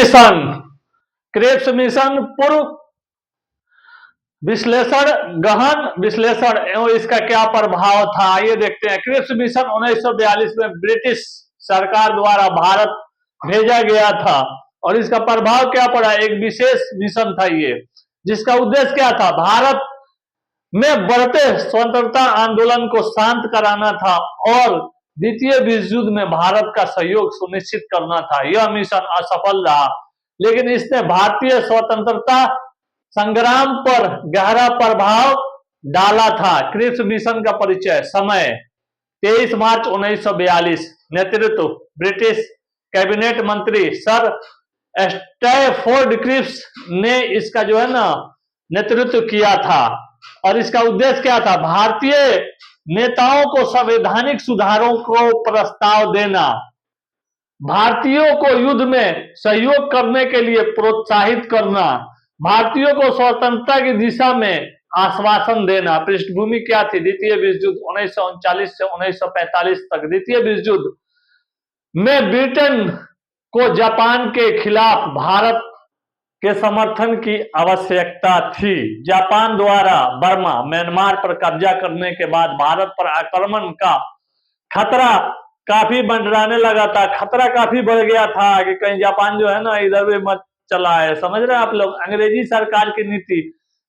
Mission. Cripps mission पूर्व विश्लेषण, गहन विश्लेषण एवं इसका क्या प्रभाव था, ये देखते हैं। क्रिप्स मिशन 1942 में ब्रिटिश सरकार द्वारा भारत भेजा गया था और इसका प्रभाव क्या पड़ा। एक विशेष मिशन था ये, जिसका उद्देश्य क्या था, भारत में बढ़ते स्वतंत्रता आंदोलन को शांत कराना था और द्वितीय विश्व युद्ध में भारत का सहयोग सुनिश्चित करना था। यह मिशन असफल रहा, लेकिन इसने भारतीय स्वतंत्रता संग्राम पर गहरा प्रभाव डाला था। क्रिप्स मिशन का परिचय। समय 23 मार्च 1942। नेतृत्व ब्रिटिश कैबिनेट मंत्री सर स्टैफोर्ड क्रिप्स ने इसका जो है ना नेतृत्व किया था और इसका उद्देश्य क्या था, भारतीय नेताओं को संवैधानिक सुधारों को प्रस्ताव देना, भारतीयों को युद्ध में सहयोग करने के लिए प्रोत्साहित करना, भारतीयों को स्वतंत्रता की दिशा में आश्वासन देना। पृष्ठभूमि क्या थी, द्वितीय विश्व युद्ध 1939 से 1945 तक। द्वितीय विश्व युद्ध में ब्रिटेन को जापान के खिलाफ भारत के समर्थन की आवश्यकता थी। जापान द्वारा बर्मा म्यांमार पर कब्जा करने के बाद भारत पर आक्रमण का खतरा काफी मंडराने लगा था। खतरा काफी बढ़ गया था कि कहीं जापान जो है ना इधर भी मत चला है। समझ रहे हैं आप लोग, अंग्रेजी सरकार की नीति।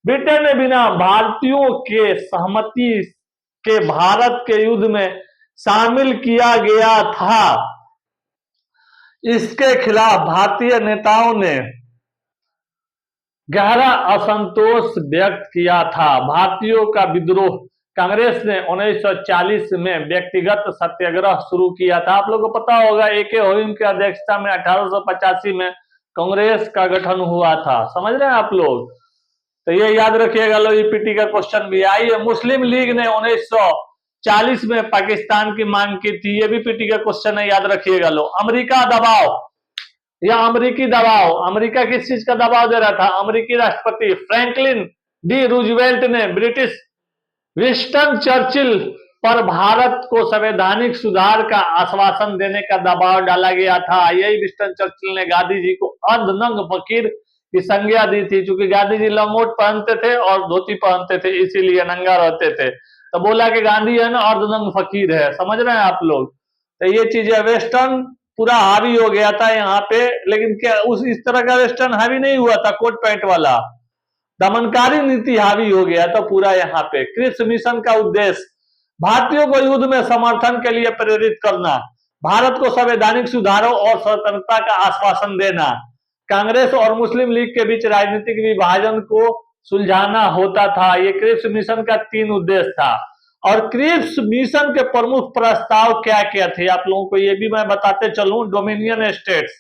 ब्रिटेन ने बिना भारतीयों के सहमति के भारत के युद्ध में शामिल किया गया था। इसके खिलाफ भारतीय नेताओं ने गहरा असंतोष व्यक्त किया था। भारतीयों का विद्रोह। कांग्रेस ने 1940 में व्यक्तिगत सत्याग्रह शुरू किया था। आप लोगों को पता होगा, ए.के. होइम की अध्यक्षता में 1885 में कांग्रेस का गठन हुआ था। समझ रहे हैं आप लोग, तो ये याद रखिएगा। लो ईपीटी का क्वेश्चन भी आई। मुस्लिम लीग ने 1940 में पाकिस्तान की मांग की थी, ये भी पीटी का क्वेश्चन है, याद रखिएगा। लो अमेरिका दबाव या अमेरिकी दबाव। अमेरिका किस चीज का दबाव दे रहा था, अमेरिकी राष्ट्रपति फ्रैंकलिन डी रूजवेल्ट ने ब्रिटिश विंस्टन चर्चिल पर भारत को संवैधानिक सुधार का आश्वासन देने का दबाव डाला गया था। यही विंस्टन चर्चिल ने गांधी जी को अर्धनग्न फकीर की संज्ञा दी थी, क्योंकि गांधी जी लंगोट पहनते थे और धोती पहनते थे, इसीलिए नंगा रहते थे। तो बोला कि गांधी है ना अर्धनग्न फकीर है। समझ रहे हैं आप लोग, तो ये चीजें वेस्टर्न पूरा हावी हो गया था यहाँ पे, लेकिन क्या उस इस तरह का वेस्टर्न हावी नहीं हुआ था, कोट पैंट वाला दमनकारी नीति हावी हो गया था पूरा यहाँ पे। क्रिप्स मिशन का उद्देश्य भारतीयों को युद्ध में समर्थन के लिए प्रेरित करना, भारत को संवैधानिक सुधारों और स्वतंत्रता का आश्वासन देना, कांग्रेस और मुस्लिम लीग के बीच राजनीतिक विभाजन को सुलझाना होता था। ये क्रिप्स मिशन का 3 उद्देश्य था। और क्रिप्स मिशन के प्रमुख प्रस्ताव क्या क्या थे आप लोगों को ये भी मैं बताते चलूं। डोमिनियन स्टेट्स,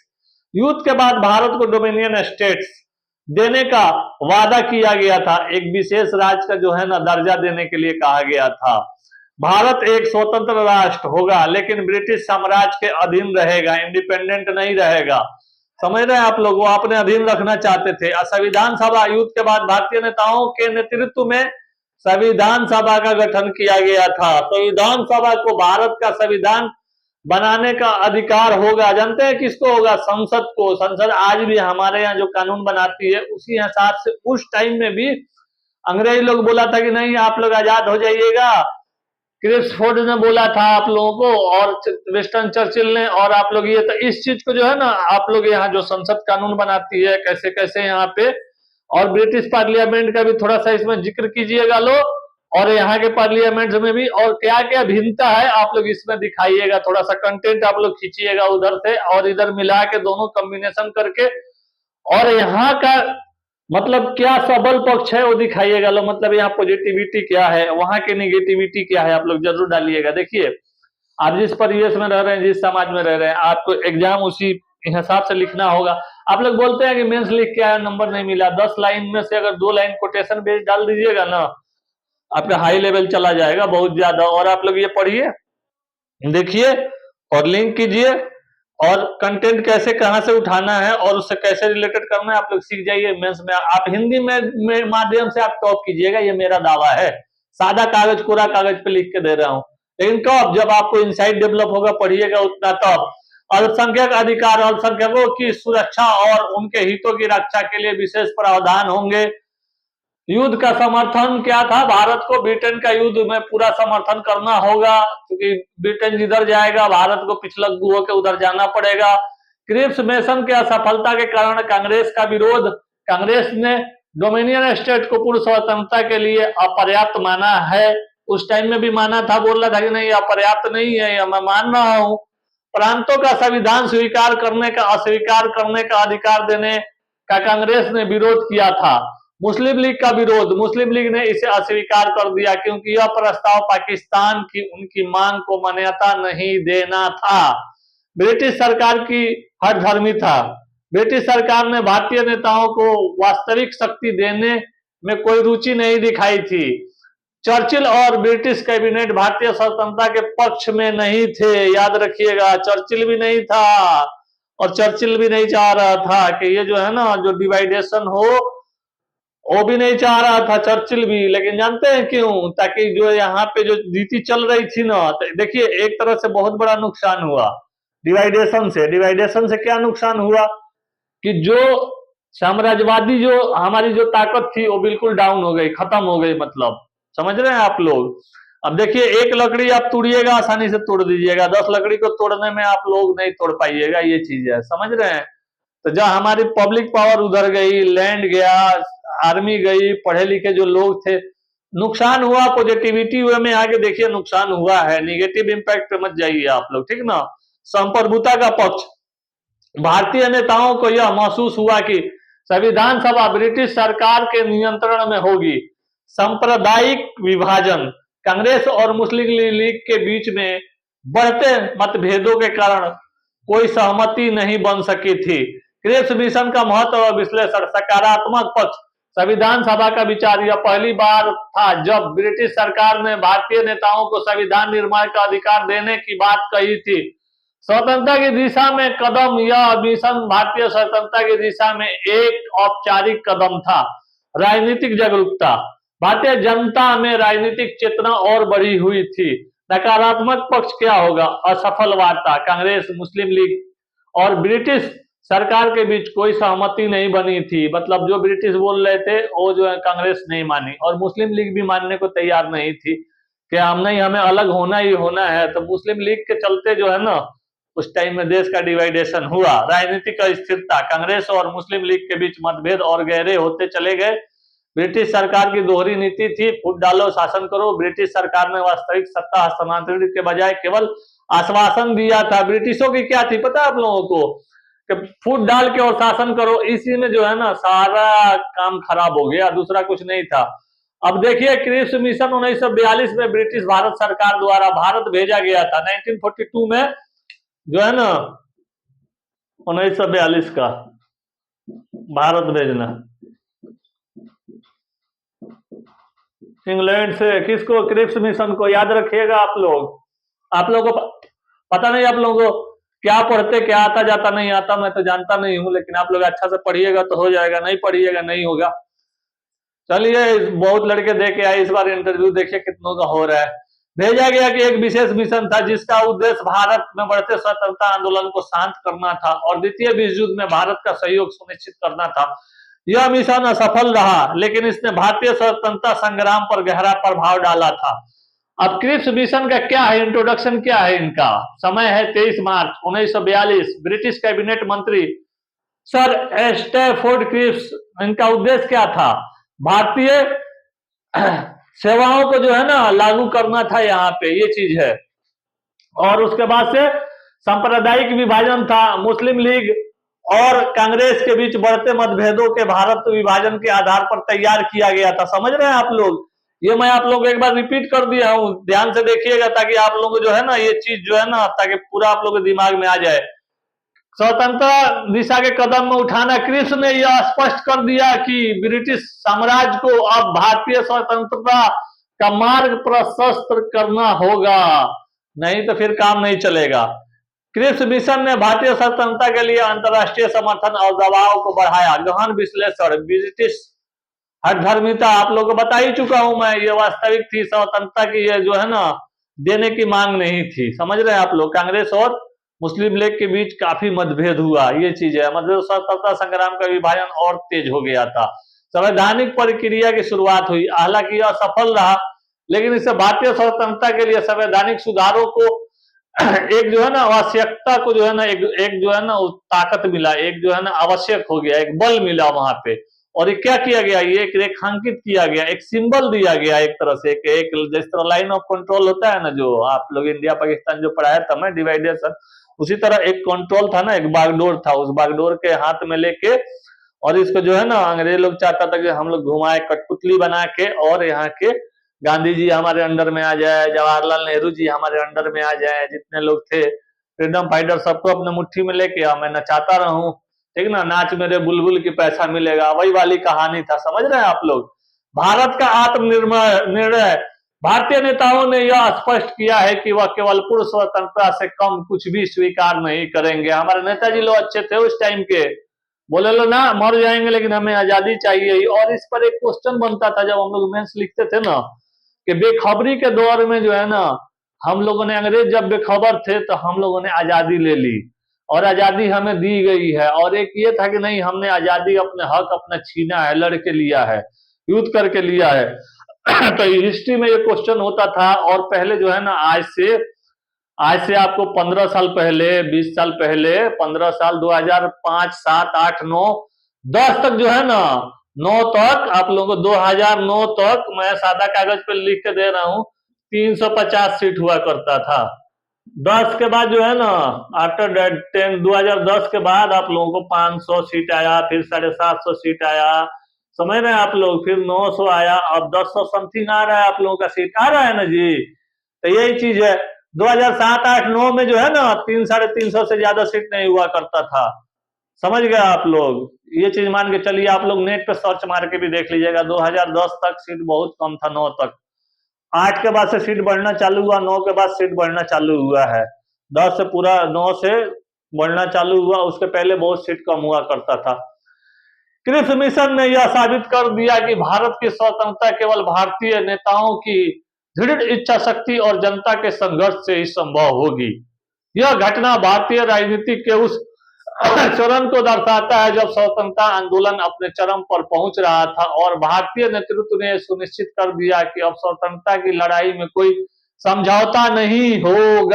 युद्ध के बाद भारत को डोमिनियन स्टेट्स देने का वादा किया गया था। एक विशेष राज्य का जो है ना दर्जा देने के लिए कहा गया था। भारत एक स्वतंत्र राष्ट्र होगा, लेकिन ब्रिटिश साम्राज्य के अधीन रहेगा, इंडिपेंडेंट नहीं रहेगा। समझ रहे हैं आप लोग, वो अपने अधीन रखना चाहते थे। संविधान सभा, युद्ध के बाद भारतीय नेताओं के नेतृत्व में संविधान सभा का गठन किया गया था। संविधान सभा को भारत का संविधान बनाने का अधिकार होगा। जानते हैं किसको होगा, संसद को। संसद आज भी हमारे यहाँ जो कानून बनाती है उसी हिसाब से उस टाइम में भी अंग्रेज लोग बोला था कि नहीं आप लोग आजाद हो जाइएगा। क्रिप्सफोर्ड ने बोला था आप लोगों को, और विंस्टन चर्चिल ने, और आप लोग ये तो इस चीज को जो है ना आप लोग यहाँ जो संसद कानून बनाती है कैसे कैसे यहाँ पे, और ब्रिटिश पार्लियामेंट का भी थोड़ा सा इसमें जिक्र कीजिएगा लो, और यहाँ के पार्लियामेंट में भी, और क्या क्या भिन्नता है आप लोग इसमें दिखाइएगा। थोड़ा सा कंटेंट आप लोग खींचिएगा उधर से और इधर मिला के दोनों कॉम्बिनेशन करके, और यहाँ का मतलब क्या सबल पक्ष है वो दिखाइएगा लो। मतलब यहाँ पॉजिटिविटी क्या है, वहां की निगेटिविटी क्या है, आप लोग जरूर डालिएगा। देखिए आप जिस परिवेश में रह रहे हैं, जिस समाज में रह रहे हैं, आपको एग्जाम उसी हिसाब से लिखना होगा। आप लोग बोलते हैं कि मेंस लिख के आया नंबर नहीं मिला, 10 लाइन में से अगर 2 लाइन कोटेशन बेस डाल दीजिएगा ना, आपका हाई लेवल चला जाएगा बहुत ज्यादा। और आप लोग ये पढ़िए, देखिए और लिंक कीजिए, और कंटेंट कैसे कहां से उठाना है और उससे कैसे रिलेटेड करना है आप लोग सीख जाइए। मेंस में आप हिंदी में माध्यम से आप टॉप कीजिएगा, ये मेरा दावा है। सादा कागज कोरा कागज पे लिख के दे रहा हूं, लेकिन कब, जब आपको इनसाइट डेवलप होगा, पढ़िएगा उतना तब। अल्पसंख्यक अधिकार, अल्पसंख्यकों की सुरक्षा और उनके हितों की रक्षा के लिए विशेष प्रावधान होंगे। युद्ध का समर्थन क्या था? भारत को ब्रिटेन का युद्ध में पूरा समर्थन करना होगा, क्योंकि ब्रिटेन जिधर जाएगा भारत को पिछलग्गू होकर उधर जाना पड़ेगा। क्रिप्स मिशन के असफलता के कारण कांग्रेस का विरोध। कांग्रेस ने डोमिनियन स्टेट को पूर्ण स्वतंत्रता के लिए अपर्याप्त माना है। उस टाइम में भी माना था, बोल रहा था कि नहीं अपर्याप्त नहीं है, यह मैं मान रहा हूं। प्रांतों का संविधान स्वीकार करने का अस्वीकार करने का अधिकार देने का कांग्रेस ने विरोध किया था। मुस्लिम लीग का विरोध। मुस्लिम लीग ने इसे अस्वीकार कर दिया क्योंकि यह प्रस्ताव पाकिस्तान की उनकी मांग को मान्यता नहीं देना था। ब्रिटिश सरकार की हठधर्मी था। ब्रिटिश सरकार ने भारतीय नेताओं को वास्तविक शक्ति देने में कोई रुचि नहीं दिखाई थी। चर्चिल और ब्रिटिश कैबिनेट भारतीय स्वतंत्रता के पक्ष में नहीं थे, याद रखिएगा। चर्चिल भी नहीं था और चर्चिल भी नहीं चाह रहा था कि ये जो है ना, जो डिवाइडेशन हो, वो भी नहीं चाह रहा था चर्चिल भी। लेकिन जानते हैं क्यों? ताकि जो यहाँ पे जो नीति चल रही थी ना, देखिए एक तरह से बहुत बड़ा नुकसान हुआ डिवाइडेशन से। डिवाइडेशन से क्या नुकसान हुआ कि जो साम्राज्यवादी जो हमारी जो ताकत थी वो बिल्कुल डाउन हो गई, खत्म हो गई। मतलब समझ रहे हैं आप लोग? अब देखिए, एक लकड़ी आप तोड़िएगा आसानी से तोड़ दीजिएगा, 10 लकड़ी को तोड़ने में आप लोग नहीं तोड़ पाइएगा, ये चीज है। समझ रहे हैं? तो जब हमारी पब्लिक पावर उधर गई, लैंड गया, आर्मी गई, पढ़े लिखे जो लोग थे, नुकसान हुआ। पॉजिटिविटी वे में आगे देखिए नुकसान हुआ है, निगेटिव इंपैक्ट पे मत जाइए आप लोग, ठीक ना। संप्रभुता का पक्ष। भारतीय नेताओं को यह महसूस हुआ कि संविधान सभा ब्रिटिश सरकार के नियंत्रण में होगी। सांप्रदायिक विभाजन। कांग्रेस और मुस्लिम लीग के बीच में बढ़ते मतभेदों के कारण कोई सहमति नहीं बन सकी थी। क्रिप्स मिशन का महत्व और विश्लेषण। सकारात्मक पक्ष। संविधान सभा का विचार। यह पहली बार था जब ब्रिटिश सरकार ने भारतीय नेताओं को संविधान निर्माण का अधिकार देने की बात कही थी। स्वतंत्रता की दिशा में कदम। यह मिशन भारतीय स्वतंत्रता की दिशा में एक औपचारिक कदम था। राजनीतिक जागरूकता। भारतीय जनता में राजनीतिक चेतना और बढ़ी हुई थी। नकारात्मक पक्ष क्या होगा? असफल वार्ता। कांग्रेस, मुस्लिम लीग और ब्रिटिश सरकार के बीच कोई सहमति नहीं बनी थी। मतलब जो ब्रिटिश बोल रहे थे वो जो है कांग्रेस नहीं मानी, और मुस्लिम लीग भी मानने को तैयार नहीं थी कि हम नहीं, हमें अलग होना ही होना है। तो मुस्लिम लीग के चलते जो है ना, उस टाइम में देश का डिवाइडेशन हुआ। राजनीतिक अस्थिरता। कांग्रेस और मुस्लिम लीग के बीच मतभेद और गहरे होते चले गए। ब्रिटिश सरकार की दोहरी नीति थी, फूट डालो शासन करो। ब्रिटिश सरकार ने वास्तविक सत्ता हस्तांतरित के बजाय केवल आश्वासन दिया था। ब्रिटिशों की क्या थी पता है आप लोगों को? कि फूट डाल के और शासन करो। इसी में जो है ना सारा काम खराब हो गया, दूसरा कुछ नहीं था। अब देखिए, क्रिप्स मिशन 1942 में ब्रिटिश भारत सरकार द्वारा भारत भेजा गया था। 1942 में जो है ना, 1942 का भारत भेजना इंग्लैंड से। किसको? क्रिप्स मिशन को। याद रखिएगा आप लोग। आप लोगों को पता नहीं, आप लोगों को क्या पढ़ते, क्या आता जाता नहीं आता, मैं तो जानता नहीं हूं, लेकिन आप लोग अच्छा से पढ़िएगा तो हो जाएगा, नहीं पढ़िएगा नहीं होगा। चलिए, बहुत लड़के दे के आए इस बार इंटरव्यू, देखिए कितनों का हो रहा है। भेजा गया कि एक विशेष मिशन था जिसका उद्देश्य भारत में बढ़ते स्वतंत्रता आंदोलन को शांत करना था और द्वितीय विश्व युद्ध में भारत का सहयोग सुनिश्चित करना था। यह मिशन असफल रहा, लेकिन इसने भारतीय स्वतंत्रता संग्राम पर गहरा प्रभाव डाला था। अब क्रिप्स मिशन का क्या है, इंट्रोडक्शन क्या है इनका? समय है 23 मार्च 1942। ब्रिटिश कैबिनेट मंत्री सर स्टैफोर्ड क्रिप्स। इनका उद्देश्य क्या था? भारतीय सेवाओं को जो है ना लागू करना था यहाँ पे, ये चीज है। और उसके बाद से सांप्रदायिक विभाजन था। मुस्लिम लीग और कांग्रेस के बीच बढ़ते मतभेदों के भारत विभाजन के आधार पर तैयार किया गया था। समझ रहे हैं आप लोग? ये मैं आप लोग एक बार रिपीट कर दिया हूं, ध्यान से देखिएगा ताकि आप लोग जो है ना ये चीज जो है ना, ताकि पूरा आप लोग के दिमाग में आ जाए। स्वतंत्रता दिशा के कदम में उठाना। क्रिप्स ने यह स्पष्ट कर दिया कि ब्रिटिश साम्राज्य को अब भारतीय स्वतंत्रता का मार्ग प्रशस्त करना होगा, नहीं तो फिर काम नहीं चलेगा। क्रिप्स मिशन ने भारतीय स्वतंत्रता के लिए अंतर्राष्ट्रीय समर्थन और दबाव को बढ़ाया। गहन विश्लेषण। ब्रिटिश हठधर्मिता आप लोगों को बता ही चुका हूं मैं, ये वास्तविक थी स्वतंत्रता की, ये जो है ना देने की मांग नहीं थी। समझ रहे हैं आप लोग? कांग्रेस और मुस्लिम लीग के बीच काफी मतभेद हुआ, ये चीज है। मतलब स्वतंत्रता संग्राम का विभाजन और तेज हो गया था। संवैधानिक प्रक्रिया की शुरुआत हुई, हालांकि यह सफल रहा, लेकिन इससे भारतीय स्वतंत्रता के लिए संवैधानिक सुधारों को एक जो है ना आवश्यकता को जो है ना एक जो है ना ताकत मिला, एक जो है ना आवश्यक हो गया, एक बल मिला वहां पे। और ये क्या किया गया, ये एक रेखांकित किया गया, एक सिंबल दिया गया एक तरह से, एक जिस तरह लाइन ऑफ कंट्रोल होता है ना, जो आप लोग इंडिया पाकिस्तान जो पढ़ाया था मैं डिवाइडेशन, उसी तरह एक कंट्रोल था ना, एक बागडोर था, उस बागडोर के हाथ में लेके और इसको जो है ना अंग्रेज लोग चाहता था कि हम लोग घुमाए कठपुतली बना के, और यहाँ के गांधी जी हमारे अंडर में आ जाए, जवाहरलाल नेहरू जी हमारे अंडर में आ जाए, जितने लोग थे फ्रीडम फाइटर सबको अपने मुट्ठी में लेके मैं नचाता रहूं, ठीक ना, नाच मेरे बुलबुल की पैसा मिलेगा, वही वाली कहानी था। समझ रहे हैं आप लोग। भारत का निर्णय, भारतीय नेताओं ने यह स्पष्ट किया है कि वह केवल पूर्ण स्वतंत्रता से कम कुछ भी स्वीकार नहीं करेंगे। हमारे नेताजी लोग अच्छे थे उस टाइम के, बोले लो ना मर जाएंगे लेकिन हमें आजादी चाहिए। और इस पर एक क्वेश्चन बनता था जब हम लोग मेंस लिखते थे ना, कि बेखबरी के दौर में जो है ना हम लोगों ने, अंग्रेज जब बेखबर थे तो हम लोगों ने आजादी ले ली, और आजादी हमें दी गई है। और एक ये था कि नहीं, हमने आजादी अपने हक अपना छीना है, लड़के लिया है, युद्ध करके लिया है। तो हिस्ट्री में ये क्वेश्चन होता था। और पहले जो है ना आज से आपको 15 साल पहले, 20 साल पहले, 15 साल, 2005, 7, 8, 9, 10 तक जो है ना, 9 तक आप लोगों को, 2009 तक मैं सादा कागज पे लिख के दे रहा हूं, 350 सीट हुआ करता था। 10 के बाद जो है ना, आफ्टर 10, 2010 के बाद आप लोगों को 500 सीट आया, फिर 750 सीट आया, समझ रहे हैं आप लोग, फिर 900 आया, अब 1000 समथिंग आ रहा है आप लोगों का सीट, आ रहा है ना जी। तो यही चीज है। 2007, 8, 9 में जो है ना 300-350 से ज्यादा सीट नहीं हुआ करता था। समझ गए आप लोग। ये चीज मान के चलिए, आप लोग नेट पे सर्च मार के भी देख लीजिएगा, 2010 तक सीट बहुत कम था, 9 तक। 8 के बाद से सीट बढ़ना चालू हुआ, 9 के बाद सीट बढ़ना चालू हुआ है, 10 से पूरा 9 से बढ़ना चालू हुआ, उसके पहले बहुत सीट कम हुआ करता था। क्रिप्स मिशन ने यह साबित कर दिया कि भारत की स्वतंत्रता केवल भारतीय नेताओं की दृढ़ इच्छा शक्ति और जनता के संघर्ष से ही संभव होगी। यह घटना भारतीय राजनीति के उस चरण को दर्शाता है जब स्वतंत्रता आंदोलन अपने चरम पर पहुंच रहा था, और भारतीय नेतृत्व ने सुनिश्चित कर दिया कि अब स्वतंत्रता की लड़ाई में कोई समझौता नहीं होगा।